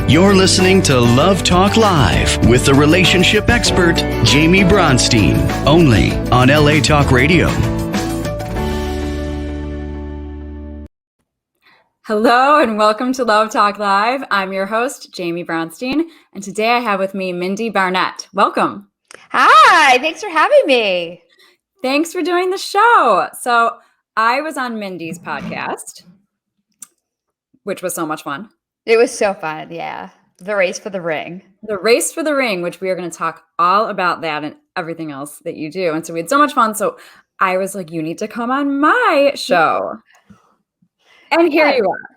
You're listening to Love Talk Live with the relationship expert, Jaime Bronstein, only on LA Talk Radio. Hello and welcome to Love Talk Live. I'm your host, Jaime Bronstein, and today I have with me Mindie Barnett. Welcome. Hi, thanks for having me. Thanks for doing the show. So I was on Mindie's podcast, which was so much fun. It was so fun, yeah. The race for the ring. The race for the ring, which we are going to talk all about that and everything else that you do. And so we had so much fun. So I was like, you need to come on my show. And here you are.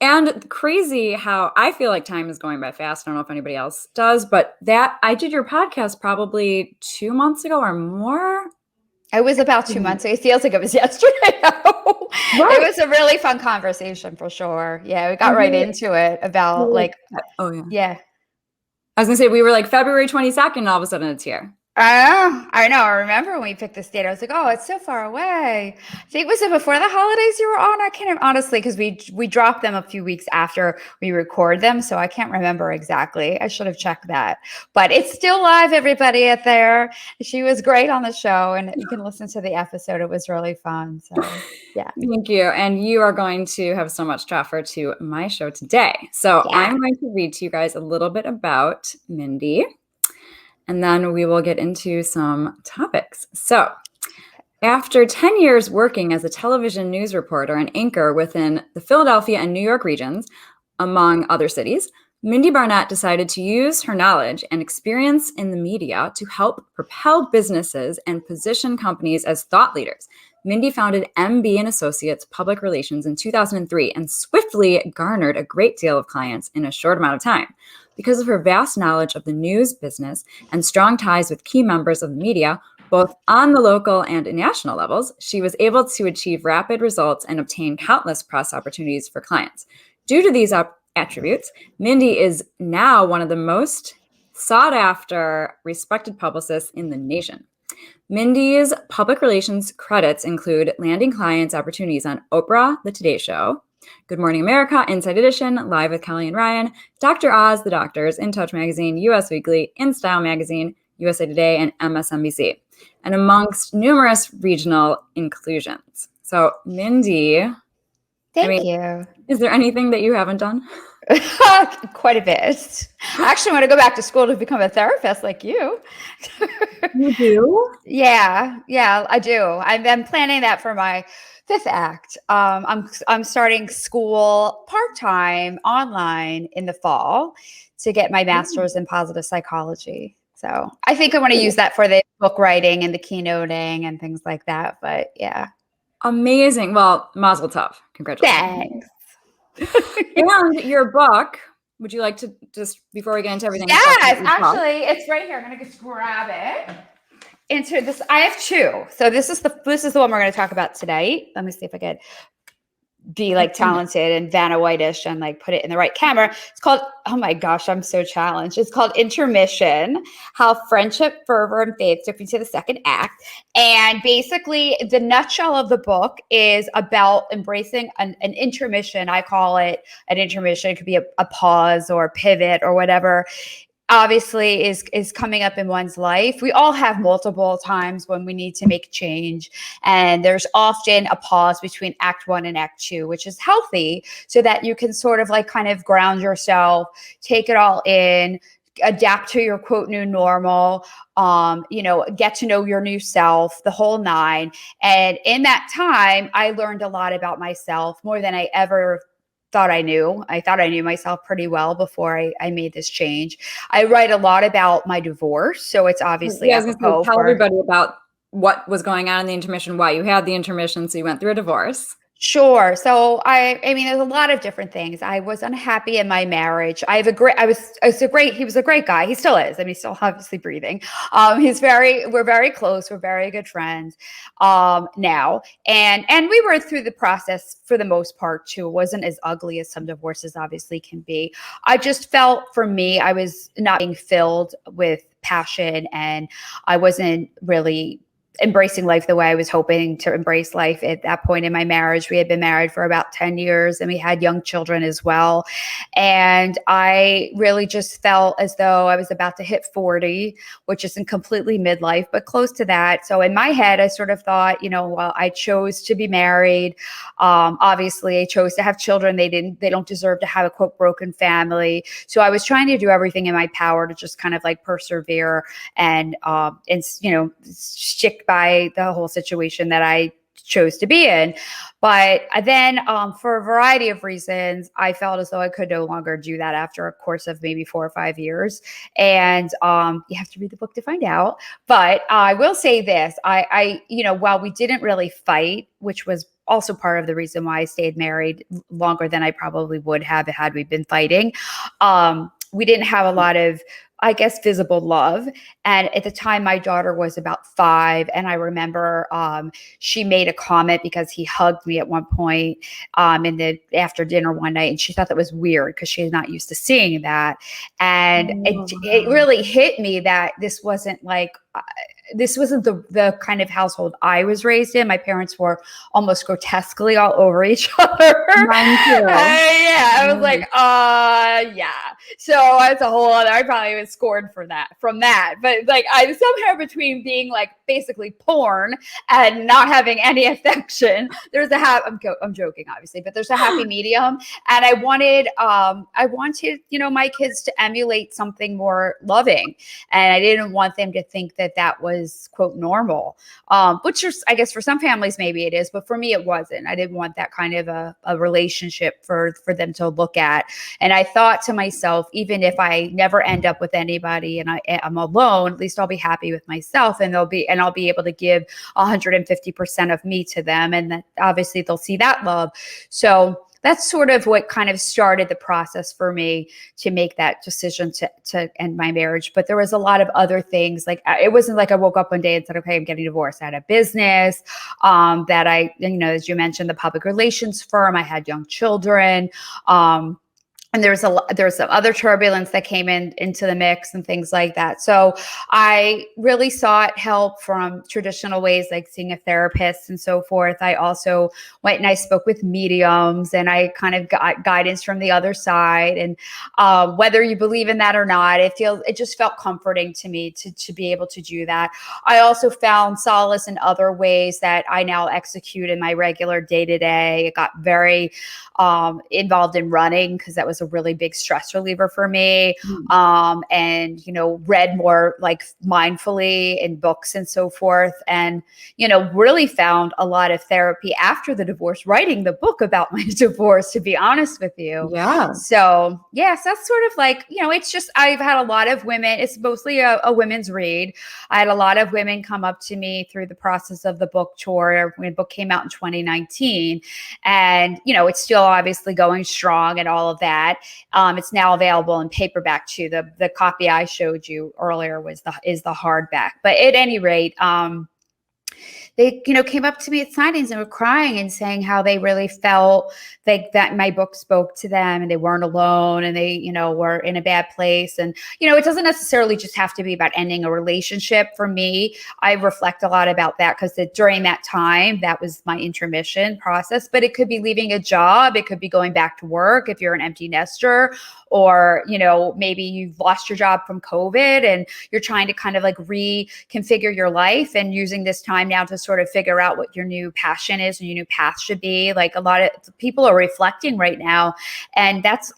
And crazy how I feel like time is going by fast. I don't know if anybody else does, but that I did your podcast probably 2 months ago or more. It was about 2 months ago. It feels like it was yesterday. Right. It was a really fun conversation for sure. Yeah, we got right into it about yeah. I was gonna say we were like February 22nd, and all of a sudden it's here. I know. I remember when we picked this date, I was like, oh, it's so far away. I think was it before the holidays you were on? I can't honestly, because we dropped them a few weeks after we record them. So I can't remember exactly. I should have checked that. But it's still live, everybody out there. She was great on the show, and you can listen to the episode. It was really fun. So yeah. Thank you. And you are going to have so much to offer to my show today. So I'm going to read to you guys a little bit about Mindie. And then we will get into some topics. So after 10 years working as a television news reporter and anchor within the Philadelphia and New York regions, among other cities, Mindie Barnett decided to use her knowledge and experience in the media to help propel businesses and position companies as thought leaders. Mindie founded MB & Associates Public Relations in 2003 and swiftly garnered a great deal of clients in a short amount of time. Because of her vast knowledge of the news business and strong ties with key members of the media, both on the local and national levels, she was able to achieve rapid results and obtain countless press opportunities for clients. Due to these attributes, Mindie is now one of the most sought-after, respected publicists in the nation. Mindie's public relations credits include landing clients opportunities on Oprah, The Today Show, Good Morning America, Inside Edition, Live with Kelly and Ryan, Dr. Oz, The Doctors, InTouch Magazine, US Weekly, InStyle Magazine, USA Today, and MSNBC, and amongst numerous regional inclusions. So, Mindie, Thank you. Is there anything that you haven't done? Quite a bit. I actually want to go back to school to become a therapist like you. You do? Yeah, I do. I've been planning that for my fifth act. I'm starting school part-time online in the fall to get my master's in positive psychology. So I think I want to use that for the book writing and the keynoting and things like that. But yeah. Amazing. Well, mazel tov. Congratulations. Thanks. And your book, would you like to just, before we get into everything? Yes, actually, it's right here. I'm going to just grab it. Into this, I have two. So this is the one we're going to talk about today. Let me see if I could be like talented and Vanna White-ish and like put it in the right camera. It's called, oh my gosh, I'm so challenged. It's called Intermission, How Friendship, Fervor, and Faith Took Me to the Second Act. And basically the nutshell of the book is about embracing an intermission. I call it an intermission. It could be a pause or a pivot or whatever. Obviously is coming up in one's life. We all have multiple times when we need to make change. And there's often a pause between act 1 and act 2, which is healthy so that you can sort of like kind of ground yourself, take it all in, adapt to your quote new normal, get to know your new self, the whole nine. And in that time, I learned a lot about myself, more than I ever thought I knew. I thought I knew myself pretty well before I made this change. I write a lot about my divorce. So it's obviously tell everybody about what was going on in the intermission, why you had the intermission. So you went through a divorce. Sure. So I mean, there's a lot of different things. I was unhappy in my marriage. He was a great guy. He still is. I mean, he's still obviously breathing. We're very close. We're very good friends, now. And we were through the process for the most part too. It wasn't as ugly as some divorces obviously can be. I just felt for me, I was not being filled with passion and I wasn't really embracing life the way I was hoping to embrace life at that point in my marriage. We had been married for about 10 years and we had young children as well. And I really just felt as though I was about to hit 40, which isn't completely midlife, but close to that. So in my head, I sort of thought, well, I chose to be married. Obviously I chose to have children. They don't deserve to have a quote broken family. So I was trying to do everything in my power to just kind of like persevere and stick by the whole situation that I chose to be in. But then for a variety of reasons, I felt as though I could no longer do that after a course of maybe 4 or 5 years. And you have to read the book to find out. But I will say this, I while we didn't really fight, which was also part of the reason why I stayed married longer than I probably would have had we been fighting. We didn't have a lot of, I guess, visible love. And at the time, my daughter was about 5. And I remember she made a comment because he hugged me at one point after dinner one night. And she thought that was weird because she's not used to seeing that. And it really hit me that this wasn't like, this wasn't the kind of household I was raised in. My parents were almost grotesquely all over each other. Mine too. I was like, yeah. So that's a whole other, I probably was scored from that. But like I somehow between being like basically porn and not having any affection, there's I'm joking obviously, but there's a happy medium. And I wanted, my kids to emulate something more loving. And I didn't want them to think that was quote normal, which is, I guess for some families, maybe it is, but for me, it wasn't. I didn't want that kind of a relationship for them to look at. And I thought to myself, even if I never end up with anybody and I'm alone, at least I'll be happy with myself and I'll be able to give 150% of me to them. And that obviously they'll see that love. So that's sort of what kind of started the process for me to make that decision to end my marriage. But there was a lot of other things. Like it wasn't like I woke up one day and said, okay, I'm getting divorced. I had a business that I, as you mentioned, the public relations firm. I had young children. And there's some other turbulence that came into the mix and things like that. So I really sought help from traditional ways like seeing a therapist and so forth. I also went and I spoke with mediums and I kind of got guidance from the other side. And whether you believe in that or not, it just felt comforting to me to be able to do that. I also found solace in other ways that I now execute in my regular day-to-day. It got very involved in running because that was a really big stress reliever for me. And, read more like mindfully in books and so forth. And, really found a lot of therapy after the divorce, writing the book about my divorce, to be honest with you. Yeah. So yes, that's sort of like, it's just, I've had a lot of women, it's mostly a women's read. I had a lot of women come up to me through the process of the book tour when the book came out in 2019. And, it's still obviously going strong and all of that. It's now available in paperback too. The copy I showed you earlier is the hardback. But at any rate, they, came up to me at signings and were crying and saying how they really felt like that my book spoke to them and they weren't alone and they, were in a bad place. And, it doesn't necessarily just have to be about ending a relationship. For me, I reflect a lot about that because during that time, that was my intermission process, but it could be leaving a job. It could be going back to work if you're an empty nester, or, maybe you've lost your job from COVID and you're trying to kind of like reconfigure your life and using this time now to sort of figure out what your new passion is and your new path should be. Like a lot of people are reflecting right now, and that's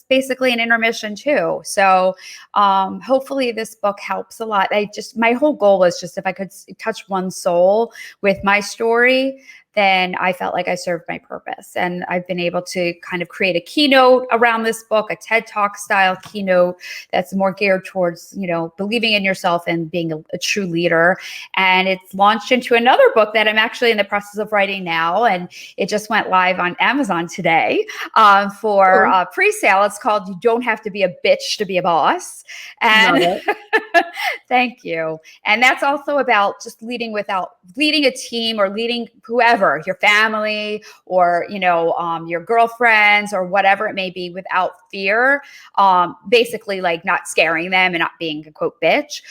basically an intermission too. So hopefully this book helps a lot. My whole goal was just if I could touch one soul with my story, then I felt like I served my purpose. And I've been able to kind of create a keynote around this book, a TED Talk style keynote that's more geared towards, believing in yourself and being a true leader. And it's launched into another book that I'm actually in the process of writing now. And it just went live on Amazon today for pre-sale. It's called You Don't Have to Be a Bitch to Be a Boss. And thank you. And that's also about just leading a team or leading whoever whoever, your family or, your girlfriends or whatever it may be, without fear, basically like not scaring them and not being a quote bitch,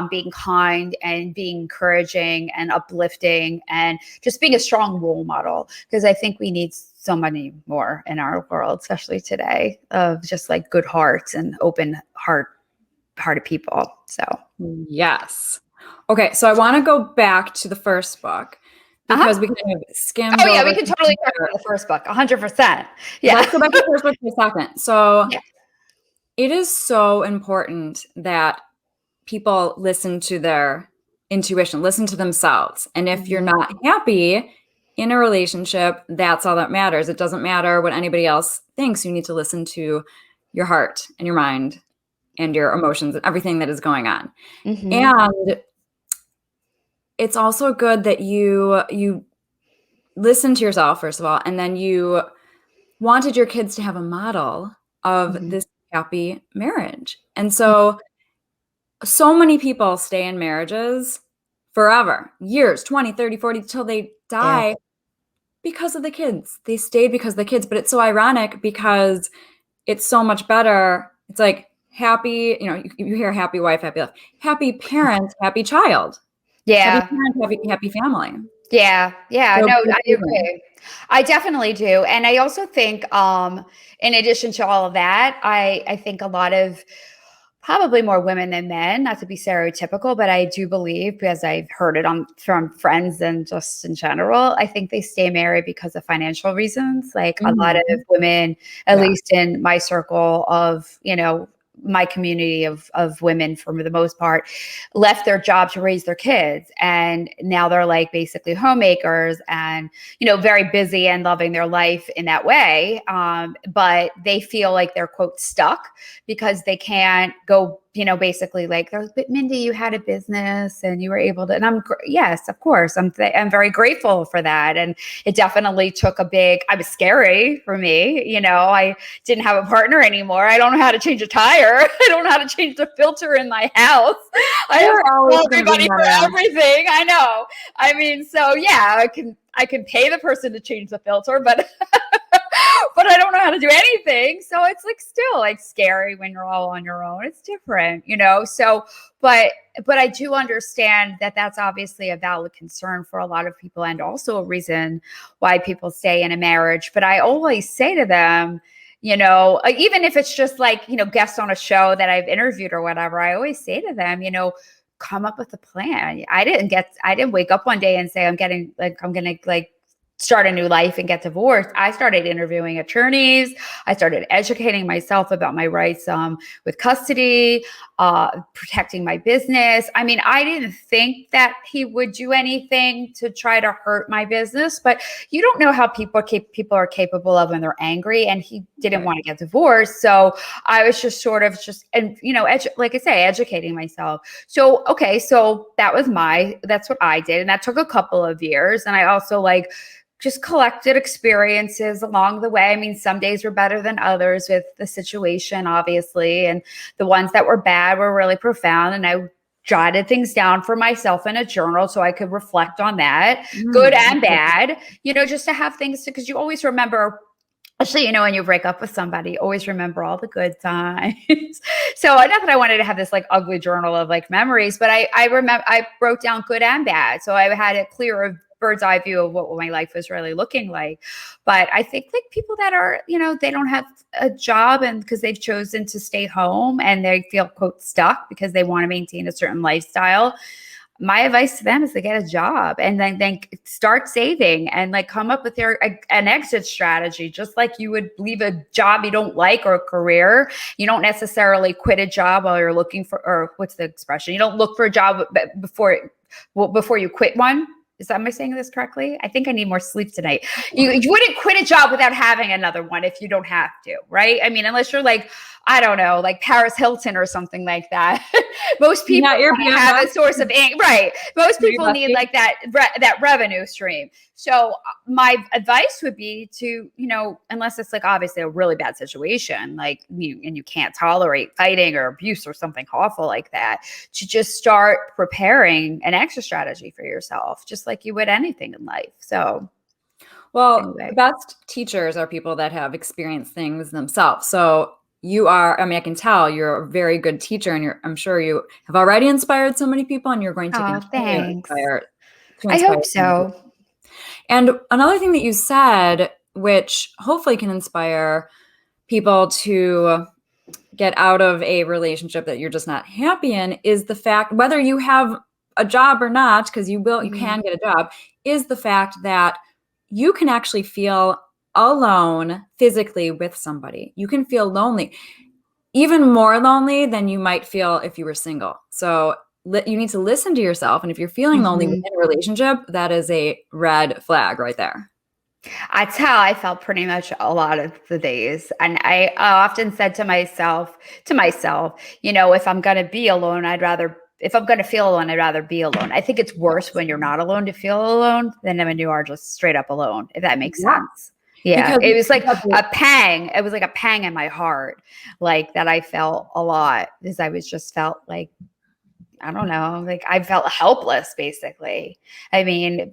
being kind and being encouraging and uplifting and just being a strong role model. Because I think we need so many more in our world, especially today, of just like good hearts and open hearted people. So yes. Okay, so I want to go back to the first book because we kind of skimmed. Oh yeah, we can totally talk about the first book, 100%. Yeah, let's go back to the first book for a second. So it is so important that people listen to their intuition, listen to themselves, and if you're not happy in a relationship, that's all that matters. It doesn't matter what anybody else thinks. You need to listen to your heart and your mind and your emotions and everything that is going on. And it's also good that you listen to yourself, first of all, and then you wanted your kids to have a model of this happy marriage. And so many people stay in marriages forever, years, 20, 30, 40, till they die because of the kids. They stayed because of the kids. But it's so ironic because it's so much better. It's like happy, you hear happy wife, happy life, happy parent, happy child. Yeah. Happy parent, happy family. Yeah. Yeah. So no, I agree. I definitely do. And I also think, in addition to all of that, I think a lot of probably more women than men, not to be stereotypical, but I do believe, because I've heard it from friends and just in general, I think they stay married because of financial reasons. Like a lot of women, at least in my circle of, my community of women, for the most part, left their job to raise their kids. And now they're like basically homemakers and, very busy and loving their life in that way. But they feel like they're quote stuck because they can't go, basically like, but Mindie, you had a business and you were able to, and yes, of course, I'm very grateful for that. And it definitely took it was scary for me. I didn't have a partner anymore. I don't know how to change a tire. I don't know how to change the filter in my house. I have to call everybody for everything. I know. I mean, so yeah, I can pay the person to change the filter, but but I don't know how to do anything. So it's like still like scary when you're all on your own. It's different, so, but I do understand that that's obviously a valid concern for a lot of people and also a reason why people stay in a marriage. But I always say to them, even if it's just like, guests on a show that I've interviewed or whatever, I always say to them, come up with a plan. I didn't wake up one day and say, I'm going to start a new life and get divorced. I started interviewing attorneys. I started educating myself about my rights with custody, protecting my business. I mean, I didn't think that he would do anything to try to hurt my business, but you don't know how people are capable of when they're angry, and he didn't want to get divorced. So I was just sort of like I say, educating myself. So, okay. So that's what I did. And that took a couple of years. And I also just collected experiences along the way. I mean, some days were better than others with the situation, obviously. And the ones that were bad were really profound. And I jotted things down for myself in a journal so I could reflect on that, good and bad, just to have things because you always remember. Actually, when you break up with somebody, always remember all the good times. So not that I wanted to have this ugly journal of memories, but I remember I wrote down good and bad. So I had a clearer bird's eye view of what my life was really looking like. But I think people that are, they don't have a job and because they've chosen to stay home and they feel quote stuck because they want to maintain a certain lifestyle. My advice to them is to get a job and then start saving and come up with an exit strategy, just like you would leave a job you don't like or a career. You don't necessarily quit a job while you're looking for, or what's the expression? You don't look for a job before you quit one. Am I saying this correctly? I think I need more sleep tonight. You wouldn't quit a job without having another one if you don't have to, right? I mean, unless you're I don't know, Paris Hilton or something like that. Most people have a source of income, right? Most people need that revenue stream. So my advice would be to, unless it's obviously a really bad situation, and you can't tolerate fighting or abuse or something awful like that, to just start preparing an exit strategy for yourself, just like you would anything in life. So Well, the Anyway. best teachers are people that have experienced things themselves. So you are, I mean, I can tell you're a very good teacher, and I'm sure you have already inspired so many people, and you're going to Oh, continue thanks. to I inspire hope so many people. so. And another thing that you said, which hopefully can inspire people to get out of a relationship that you're just not happy in, is the fact, whether you have a job or not, because you can get a job, is the fact that you can actually feel alone physically with somebody. You can feel lonely, even more lonely than you might feel if you were single. So you need to listen to yourself. And if you're feeling lonely within a relationship, that is a red flag right there. That's how I felt pretty much a lot of the days. And I often said to myself, if I'm going to be alone, if I'm going to feel alone, I'd rather be alone. I think it's worse when you're not alone to feel alone than when you are just straight up alone, if that makes sense. Yeah. It was like a pang. It was like a pang in my heart, like that I felt a lot, because I just felt like, I don't know, like I felt helpless, basically. I mean,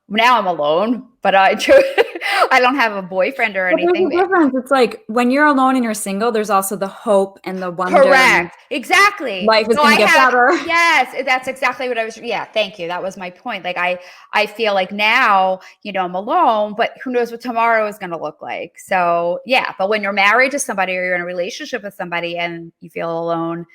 now I'm alone, but I don't have a boyfriend or anything. There's a difference. It's like when you're alone and you're single, there's also the hope and the wonder. Correct. Exactly. Life is going to get better. Yes, that's exactly what I was. Yeah, thank you. That was my point. Like I feel like now, I'm alone, but who knows what tomorrow is going to look like. So yeah, but when you're married to somebody or you're in a relationship with somebody and you feel alone,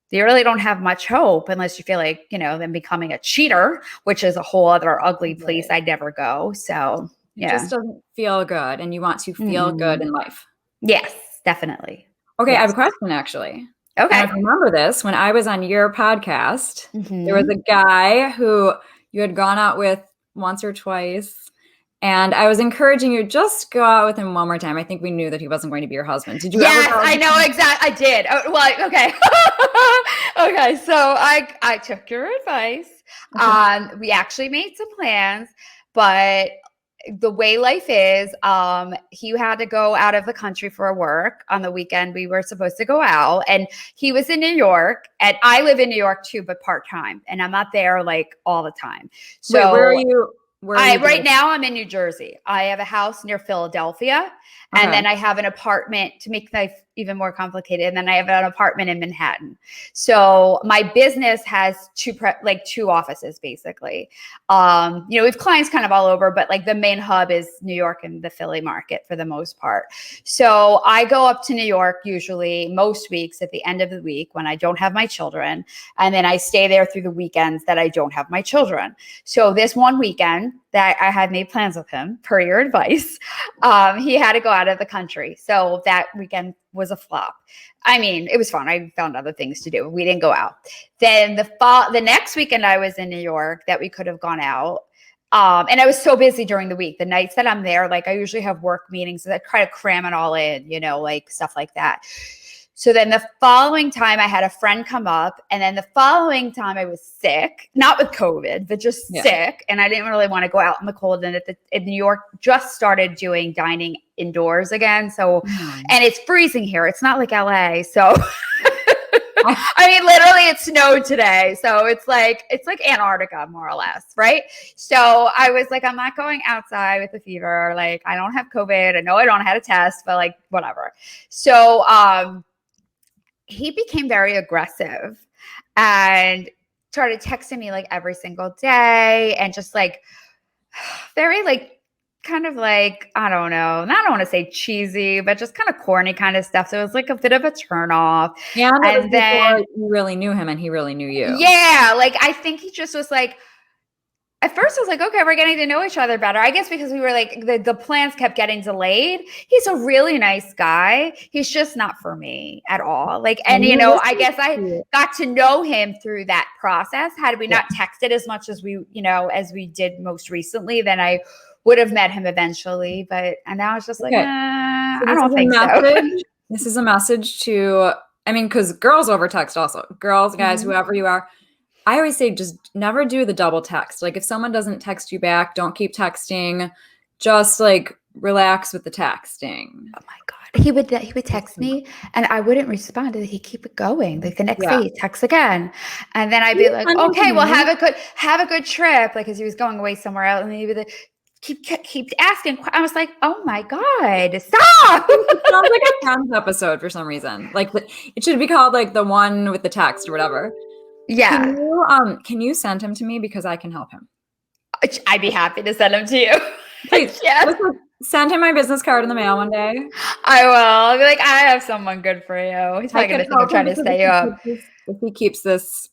you really don't have much hope unless you feel like, them becoming a cheater, which is a whole other ugly place I'd never go. So yeah. It just doesn't feel good, and you want to feel good in life. Yes, definitely. Okay, yes. I have a question, actually. Okay. I remember this when I was on your podcast. There was a guy who you had gone out with once or twice, and I was encouraging you, just go out with him one more time. I think we knew that he wasn't going to be your husband. Did you ever? Yes, I know exactly. I did. Oh, well, okay. Okay, so I took your advice. We actually made some plans, but the way life is, he had to go out of the country for work on the weekend. We were supposed to go out, and he was in New York, and I live in New York too, but part-time, and I'm not there like all the time. So wait, where are you? Right now I'm in New Jersey. I have a house near Philadelphia, and then I have an apartment, to make life even more complicated. And then I have an apartment in Manhattan. So my business has two offices, basically. We have clients kind of all over, but like the main hub is New York and the Philly market for the most part. So I go up to New York usually most weeks at the end of the week when I don't have my children. And then I stay there through the weekends that I don't have my children. So this one weekend that I had made plans with him, per your advice, he had to go out of the country. So that weekend was a flop. I mean, it was fun. I found other things to do. We didn't go out. Then the next weekend I was in New York that we could have gone out. And I was so busy during the week. The nights that I'm there, like I usually have work meetings, so I try to cram it all in, like stuff like that. So then the following time I had a friend come up, and then the following time I was sick, not with COVID, but just sick. And I didn't really want to go out in the cold. And in New York just started doing dining indoors again. So, and it's freezing here. It's not like LA. So I mean, literally it snowed today. So it's like Antarctica, more or less. Right. So I was like, I'm not going outside with a fever. Like, I don't have COVID. I know I don't have a test, but like, whatever. So, he became very aggressive and started texting me like every single day, and just like very like kind of like, I don't know, I don't want to say cheesy, but just kind of corny kind of stuff. So it was like a bit of a turn off. Yeah, and then you really knew him and he really knew you. Yeah, like I think he just was like, at first I was like, okay, we're getting to know each other better. I guess because we were like, the plans kept getting delayed. He's a really nice guy. He's just not for me at all. Like, and I guess I got to know him through that process. Had we not texted as much as as we did most recently, then I would have met him eventually. And now it's just like, I don't think so. This is a message to, because girls over text also. Girls, guys, whoever you are. I always say just never do the double text. Like if someone doesn't text you back, don't keep texting. Just like relax with the texting. Oh my God. He would text me and I wouldn't respond. He'd keep it going. Like the next day he'd text again. And then I'd be like, okay, well have a good trip. Like, cause he was going away somewhere else. And he'd be like, keeps asking. I was like, oh my God, stop. It sounds like a Friends episode for some reason. Like it should be called like the one with the text or whatever. Yeah. Can you send him to me because I can help him? I'd be happy to send him to you. Please, send him my business card in the mail one day. I will. I'll be like, I have someone good for you. He's probably going to think I'm trying to stay up. If he keeps this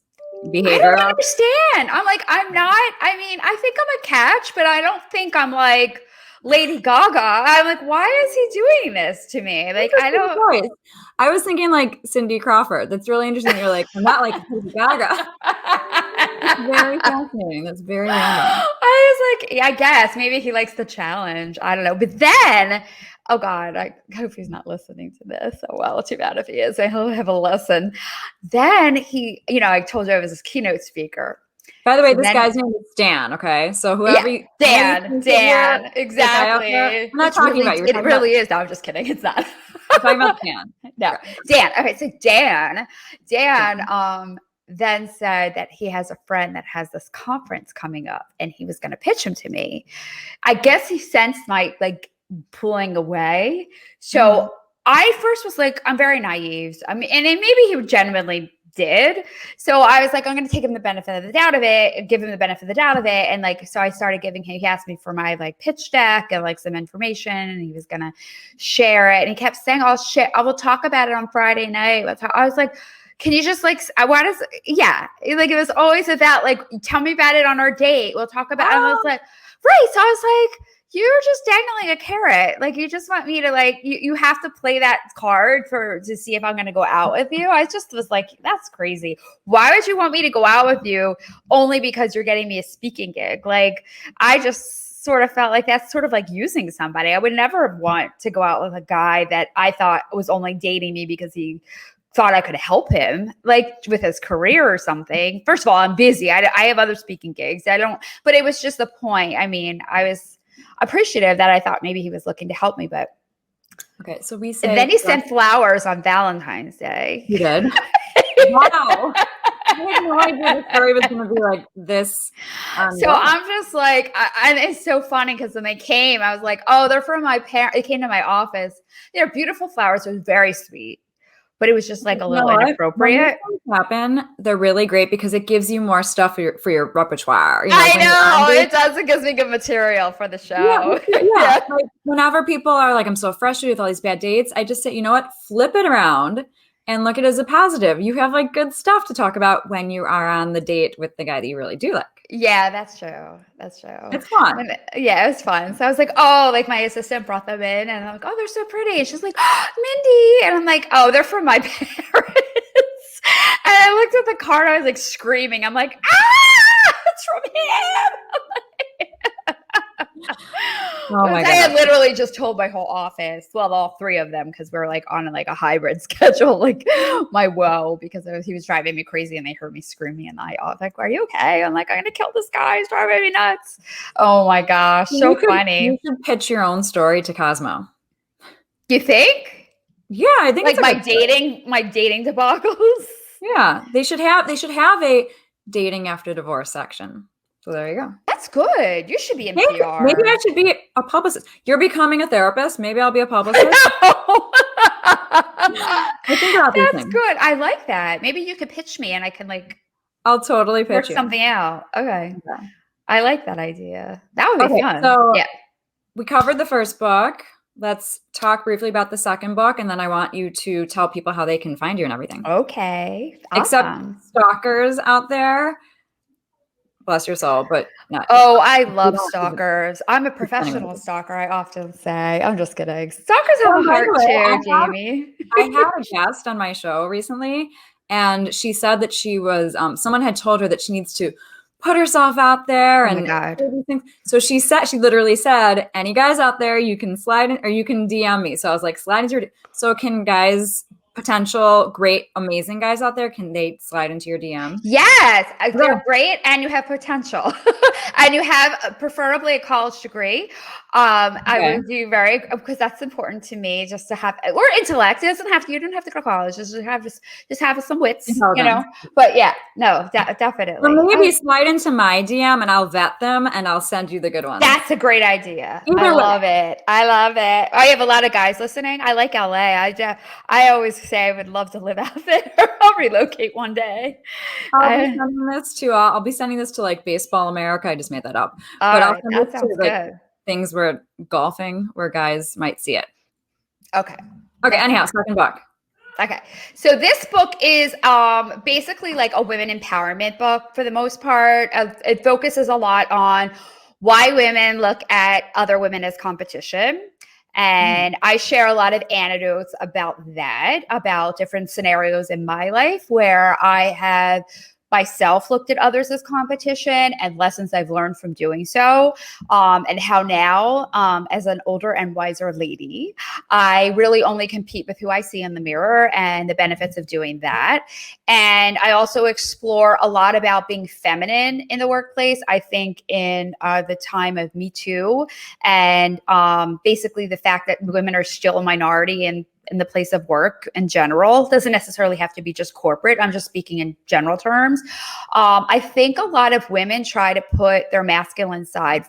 behavior. I don't understand. I'm like, I mean, I think I'm a catch, but I don't think I'm like Lady Gaga. I'm like, why is he doing this to me? Like, I don't. I was thinking like Cindy Crawford. That's really interesting. You're like, I'm not like Lady Gaga. It's very fascinating. That's very random. I was like, yeah, I guess maybe he likes the challenge. I don't know. But then, oh God, I hope he's not listening to this. Oh well, too bad if he is. I hope he'll have a lesson. Then he, I told you I was his keynote speaker. By the way, this guy's name is Dan. Okay, so whoever Dan, exactly. I'm not talking about you. It really is. No, I'm just kidding. It's not. I'm talking about Dan. No, Dan. Okay, so Dan, then said that he has a friend that has this conference coming up, and he was going to pitch him to me. I guess he sensed my like pulling away. So I first was like, I'm very naive. I mean, and maybe he genuinely did. So I was like, I'm going to give him the benefit of the doubt of it, And like, so I started giving him, he asked me for my like pitch deck and like some information, and he was going to share it. And he kept saying, I will talk about it on Friday night. I was like, can you just like, like, it was always about like, tell me about it on our date. We'll talk about it. And I was like, right. So I was like, you're just dangling a carrot. Like, you just want me to like, you have to play that card to see if I'm going to go out with you. I just was like, that's crazy. Why would you want me to go out with you only because you're getting me a speaking gig? Like, I just sort of felt like that's sort of like using somebody. I would never want to go out with a guy that I thought was only dating me because he thought I could help him like with his career or something. First of all, I'm busy. I have other speaking gigs. But it was just the point. I mean, I was appreciative that I thought maybe he was looking to help me, but okay. So we said, and then he sent flowers on Valentine's Day. He did. Wow. I had no idea the story was going to be like this. So I'm just like, and it's so funny because when they came, I was like, oh, they're from my parents. They came to my office. They're beautiful flowers. It was very sweet. But it was just like a little inappropriate. They're really great because it gives you more stuff for your repertoire. I know it does. It gives me good material for the show. Yeah. Like, whenever people are like, I'm so frustrated with all these bad dates, I just say, you know what? Flip it around and look at it as a positive. You have like good stuff to talk about when you are on the date with the guy that you really do like. Yeah, that's true. It's fun. It was fun. So I was like, oh, like my assistant brought them in and I'm like, oh, they're so pretty. And she's like, oh, Mindie. And I'm like, oh, they're from my parents. And I looked at the card. I was like screaming. I'm like, it's from him. Oh my God. I had literally just told my whole office, well, all three of them, because we're like on like a hybrid schedule, like my woe, because he was driving me crazy and they heard me screaming in the office. Like, are you okay? I'm like, I'm going to kill this guy. He's driving me nuts. Oh my gosh. So funny. You should pitch your own story to Cosmo. You think? Yeah, I think like my dating debacles. Yeah, they should have a dating after divorce section. So there you go. That's good. You should be in PR. Maybe I should be a publicist. You're becoming a therapist. Maybe I'll be a publicist. I think about these things. That's good. I like that. Maybe you could pitch me and I can like. I'll totally pitch you something out. Okay. I like that idea. That would be fun. So we covered the first book. Let's talk briefly about the second book, and then I want you to tell people how they can find you and everything. Okay. Awesome. Except stalkers out there. Bless your soul, but not. Oh, I love stalkers. I'm a professional stalker, I often say. I'm just kidding. Stalkers have a heart too, Jamie. I had a guest on my show recently, and she said that she was, someone had told her that she needs to put herself out there. Oh my God. So she literally said, any guys out there, you can slide in or you can DM me. So I was like, slide into your, so can guys, potential great, amazing guys out there, can they slide into your DM? Yes, they're great, and you have potential, and you have preferably a college degree. I would do because that's important to me, just to have, or intellect. It doesn't have to, you don't have to go to college. Just have some wits, but yeah, no, definitely. Or maybe slide into my DM and I'll vet them and I'll send you the good ones. That's a great idea. I love it. I have a lot of guys listening. I like LA. I always say I would love to live out there. I'll relocate one day. I'll be sending this to like Baseball America. I just made that up. But I'll send that this sounds to like good. things where golfing where guys might see it. Okay. Anyhow, second book. Okay. So this book is basically like a women empowerment book for the most part. It focuses a lot on why women look at other women as competition. And I share a lot of anecdotes about that, about different scenarios in my life where I have myself looked at others as competition and lessons I've learned from doing so, and how now, as an older and wiser lady, I really only compete with who I see in the mirror and the benefits of doing that. And I also explore a lot about being feminine in the workplace. I think in the time of Me Too and basically the fact that women are still a minority in the place of work in general. Doesn't necessarily have to be just corporate. I'm just speaking in general terms. I think a lot of women try to put their masculine side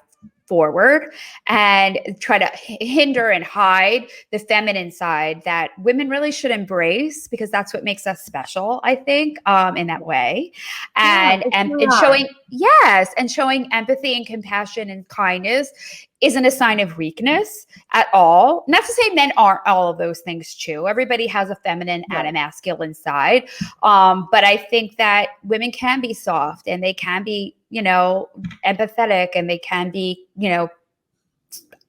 forward and try to hinder and hide the feminine side that women really should embrace, because that's what makes us special, I think, in that way. And showing empathy and compassion and kindness isn't a sign of weakness at all. Not to say men aren't all of those things too. Everybody has a feminine and a masculine side. But I think that women can be soft and they can be, empathetic, and they can be,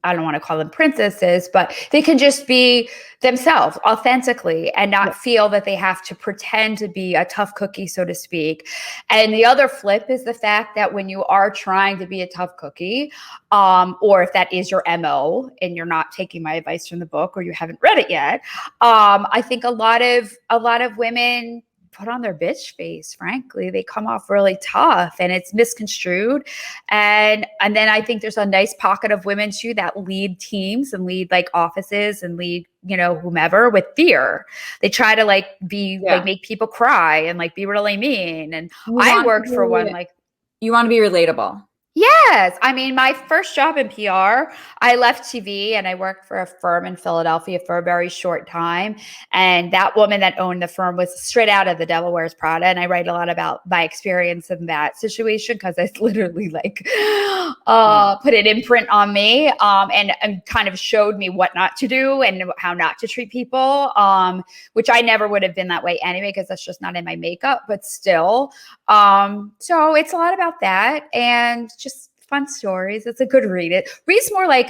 I don't want to call them princesses, but they can just be themselves authentically and not feel that they have to pretend to be a tough cookie, so to speak. And the other flip is the fact that when you are trying to be a tough cookie, or if that is your MO and you're not taking my advice from the book or you haven't read it yet, I think a lot of women put on their bitch face. Frankly, they come off really tough and it's misconstrued. And then I think there's a nice pocket of women too that lead teams and lead like offices and lead, whomever with fear. They try to like make people cry and like be really mean. And I worked for one, like, you want to be relatable. Yes. I mean, my first job in PR, I left TV and I worked for a firm in Philadelphia for a very short time. And that woman that owned the firm was straight out of The Devil Wears Prada. And I write a lot about my experience in that situation because it's literally like put an imprint on me and kind of showed me what not to do and how not to treat people, which I never would have been that way anyway, because that's just not in my makeup, but still. So it's a lot about that. And just fun stories. It's a good read. It reads more like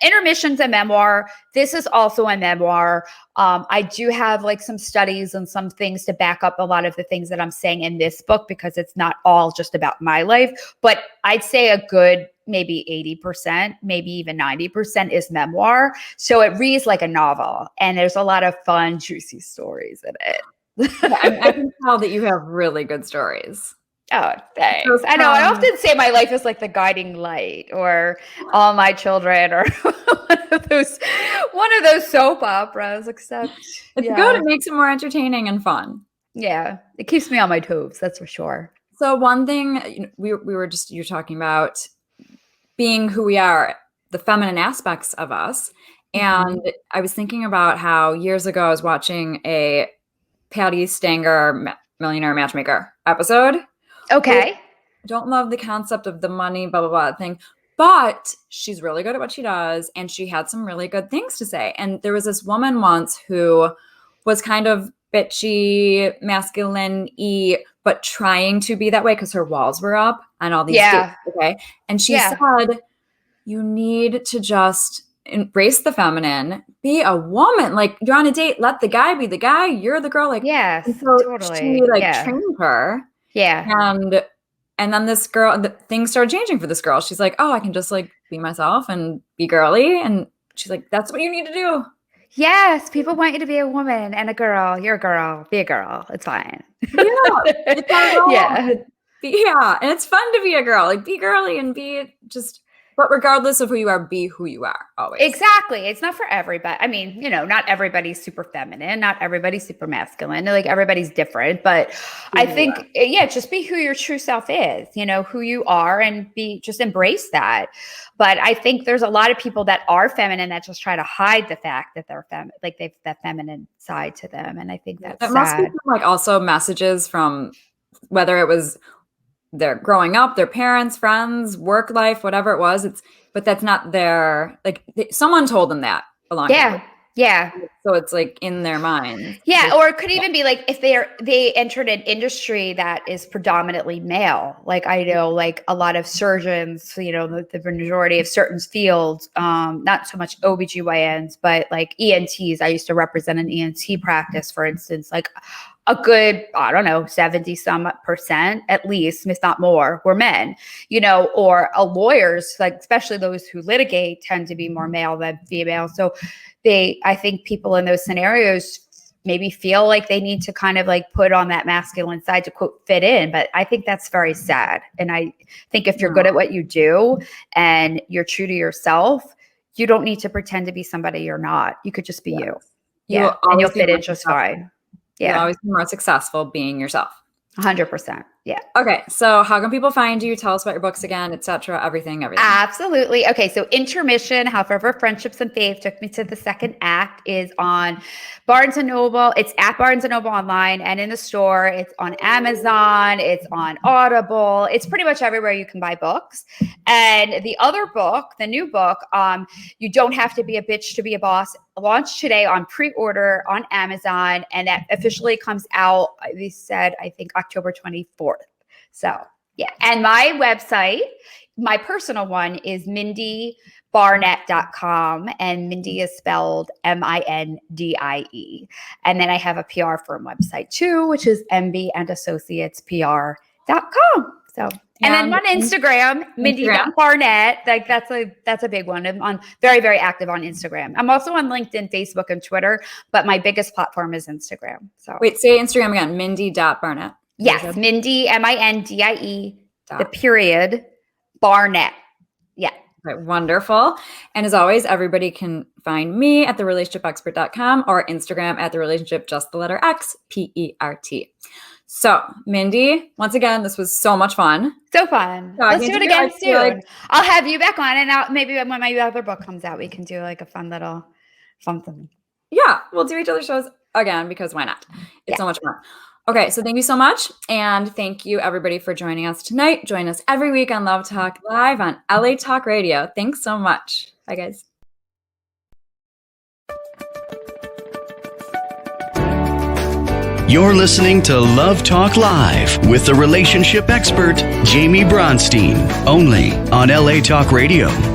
Intermission's a memoir. This is also a memoir. I do have like some studies and some things to back up a lot of the things that I'm saying in this book, because it's not all just about my life, but I'd say a good maybe 80%, maybe even 90% is memoir. So it reads like a novel and there's a lot of fun, juicy stories in it. I can tell that you have really good stories. Oh, thanks. I know. I often say my life is like the guiding light, or All My Children, or one of those soap operas. Except it's good. It makes it more entertaining and fun. Yeah, it keeps me on my toes. That's for sure. So one thing you're talking about being who we are, the feminine aspects of us, and I was thinking about how years ago I was watching a Patty Stanger Millionaire Matchmaker episode. Okay. I don't love the concept of the money, blah, blah, blah thing, but she's really good at what she does. And she had some really good things to say. And there was this woman once who was kind of bitchy, masculine-y, but trying to be that way because her walls were up and all these dates, okay? And she said, you need to just embrace the feminine, be a woman. Like, you're on a date, let the guy be the guy. You're the girl. Like, so totally. She trained her. Yeah. And then this girl, things started changing for this girl. She's like, oh, I can just like be myself and be girly. And she's like, that's what you need to do. Yes. People want you to be a woman and a girl. You're a girl. Be a girl. It's fine. Yeah. It's not wrong. Yeah. And it's fun to be a girl. Like, be girly and be just But regardless of who you are, be who you are always. Exactly. It's not for everybody. I mean, not everybody's super feminine, not everybody's super masculine. Like everybody's different, but I think, just be who your true self is, who you are, and just embrace that. But I think there's a lot of people that are feminine that just try to hide the fact that they're feminine, like they've that feminine side to them. And I think that's sad. Must be like also messages from whether it was their growing up, their parents, friends, work life, whatever it was. But that's not their, like someone told them that along. Yeah. So it's like in their mind. Yeah. Or it could even be like if they entered an industry that is predominantly male. Like I know like a lot of surgeons, the majority of certain fields, not so much OBGYNs, but like ENTs. I used to represent an ENT practice, for instance, like a good, 70 some % at least, if not more, were men, or lawyers, like especially those who litigate tend to be more male than female. So I think people in those scenarios maybe feel like they need to kind of like put on that masculine side to quote fit in. But I think that's very sad. And I think if you're good at what you do and you're true to yourself, you don't need to pretend to be somebody you're not. You could just be you. Yeah. And you'll fit in just fine. Yeah. You'll always be more successful being yourself. 100%. Yeah. Okay. So how can people find you? Tell us about your books again, etc. Everything. Absolutely. Okay. So Intermission, How Forever Friendships and Faith Took Me to the Second Act is on Barnes & Noble. It's at Barnes & Noble online and in the store. It's on Amazon. It's on Audible. It's pretty much everywhere you can buy books. And the other book, the new book, You Don't Have to Be a Bitch to Be a Boss, launched today on pre-order on Amazon. And that officially comes out, they said, I think October 24th. So, yeah. And my website, my personal one is mindiebarnett.com, and Mindie is spelled MINDIE. And then I have a PR firm website too, which is mbandassociatespr.com. So, and then on Instagram, Mindie.Barnett. Like that's a big one. I'm very, very active on Instagram. I'm also on LinkedIn, Facebook, and Twitter, but my biggest platform is Instagram. So wait, say Instagram again, Mindie.Barnett. Yes, Mindie, MINDIE, the period, Barnett. Yeah. Right, wonderful. And as always, everybody can find me at therelationshipexpert.com or Instagram at therelationship, just the letter X, PERT. So, Mindie, once again, this was so much fun. So fun. Let's do it again soon. I'll have you back on, and maybe when my other book comes out, we can do like a fun little something. Yeah, we'll do each other's shows again because why not? It's so much fun. Okay, so thank you so much. And thank you, everybody, for joining us tonight. Join us every week on Love Talk Live on LA Talk Radio. Thanks so much. Bye, guys. You're listening to Love Talk Live with the relationship expert, Jaime Bronstein, only on LA Talk Radio.